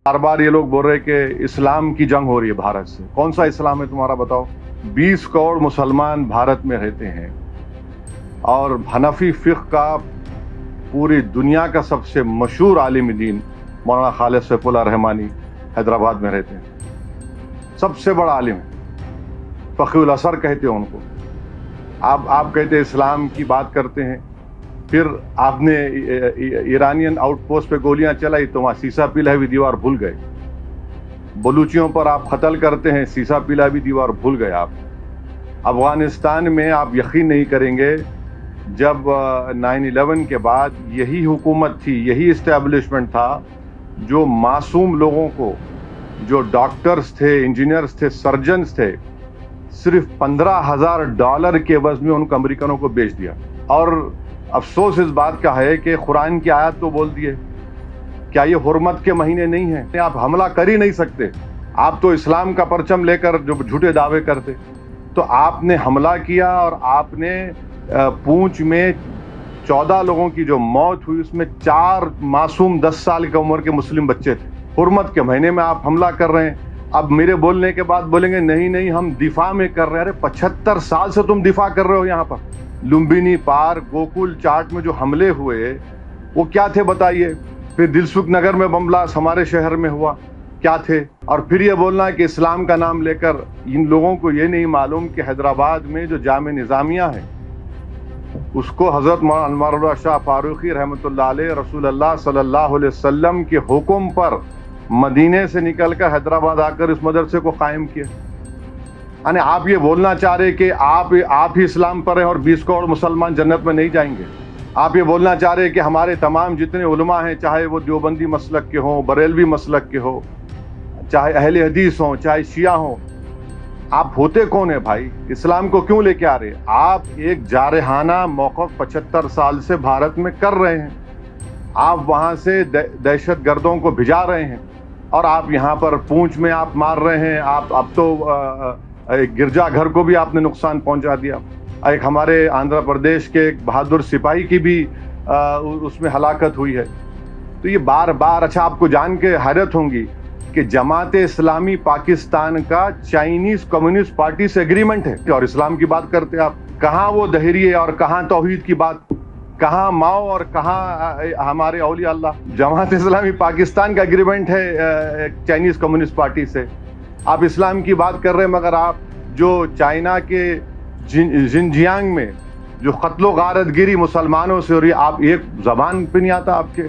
बार बार ये लोग बोल रहे कि इस्लाम की जंग हो रही है भारत से। कौन सा इस्लाम है तुम्हारा, बताओ। 20 करोड़ मुसलमान भारत में रहते हैं और हनफी फ़िक़्ह का पूरी दुनिया का सबसे मशहूर आलिम दीन मौलाना खालिद सैफुल्लाह रहमानी हैदराबाद में रहते हैं। सबसे बड़ा आलिम है, फ़क़ीहुल असर कहते हैं उनको। आप कहते हैं इस्लाम की बात करते हैं, फिर आपने ईरानियन आउटपोस्ट पे गोलियां चलाई तो वहाँ सीसा पिला हुई दीवार भूल गए। बलूचियों पर आप कत्ल करते हैं, सीसा पिला हुई दीवार भूल गए आप। अफ़गानिस्तान में आप यकीन नहीं करेंगे, जब 9/11 के बाद यही हुकूमत थी, यही इस्टेब्लिशमेंट था जो मासूम लोगों को, जो डॉक्टर्स थे, इंजीनियर्स थे, सर्जन्स थे, सिर्फ $15,000 के एवज में उनको अमेरिकनों को बेच दिया। और अफसोस इस बात का है कि कुरान की आयत तो बोल दिए, क्या ये हुर्मत के महीने नहीं हैं? आप हमला कर ही नहीं सकते। आप तो इस्लाम का परचम लेकर जो झूठे दावे करते, तो आपने हमला किया और आपने पूंछ में 14 लोगों की जो मौत हुई, उसमें 4 मासूम 10 साल की उम्र के मुस्लिम बच्चे थे। हुर्मत के महीने में आप हमला कर रहे हैं। अब मेरे बोलने के बाद बोलेंगे नहीं नहीं हम दिफा में कर रहे हैं। अरे 75 साल से तुम दिफा कर रहे हो। यहाँ पर लुम्बिनी पार्क, गोकुल चाट में जो हमले हुए वो क्या थे बताइए। फिर दिलसुख नगर में बम ब्लास्ट हमारे शहर में हुआ, क्या थे। और फिर ये बोलना कि इस्लाम का नाम लेकर, इन लोगों को ये नहीं मालूम कि हैदराबाद में जो जामे निज़ामिया है उसको हज़रत मौलाना अनवारुल्लाह शाह फारूकी रहमतुल्लाह अलैह रसूलुल्लाह सल्लल्लाहु अलैहि वसल्लम के हुक्म पर मदीने से निकलकर हैदराबाद आकर इस मदरसे को कायम किया। यानी आप ये बोलना चाह रहे कि आप ही इस्लाम पर हैं और 20 करोड़ मुसलमान जन्नत में नहीं जाएंगे। आप ये बोलना चाह रहे कि हमारे तमाम जितने उलमा हैं, चाहे वो देवबंदी मसलक के हों, बरेलवी मसलक के हो, चाहे अहले हदीस हों, चाहे शिया हों, आप होते कौन है भाई? इस्लाम को क्यों लेके आ रहे हैं? आप एक जारहाना मौक़िफ़ 75 साल से भारत में कर रहे हैं। आप वहाँ से दहशत गर्दों को भिजा रहे हैं और आप यहाँ पर पूंछ में आप मार रहे हैं। आप अब तो एक गिरजा घर को भी आपने नुकसान पहुँचा दिया। एक हमारे आंध्र प्रदेश के एक बहादुर सिपाही की भी उसमें हलाकत हुई है। तो ये बार बार, अच्छा आपको जान के हैरत होंगी कि जमात इस्लामी पाकिस्तान का चाइनीज कम्युनिस्ट पार्टी से एग्रीमेंट है और इस्लाम की बात करते हैं आप। कहाँ वो दहरिये और कहाँ तौहीद की बात, कहाँ माओ और कहाँ हमारे औलिया अल्लाह। जमात इस्लामी पाकिस्तान का एग्रीमेंट है चाइनीज कम्युनिस्ट पार्टी से। आप इस्लाम की बात कर रहे हैं, मगर आप जो चाइना के जिनजियांग में जो कत्लो गारतगिरी मुसलमानों से हो रही है, आप एक ज़बान पे नहीं आता आपके।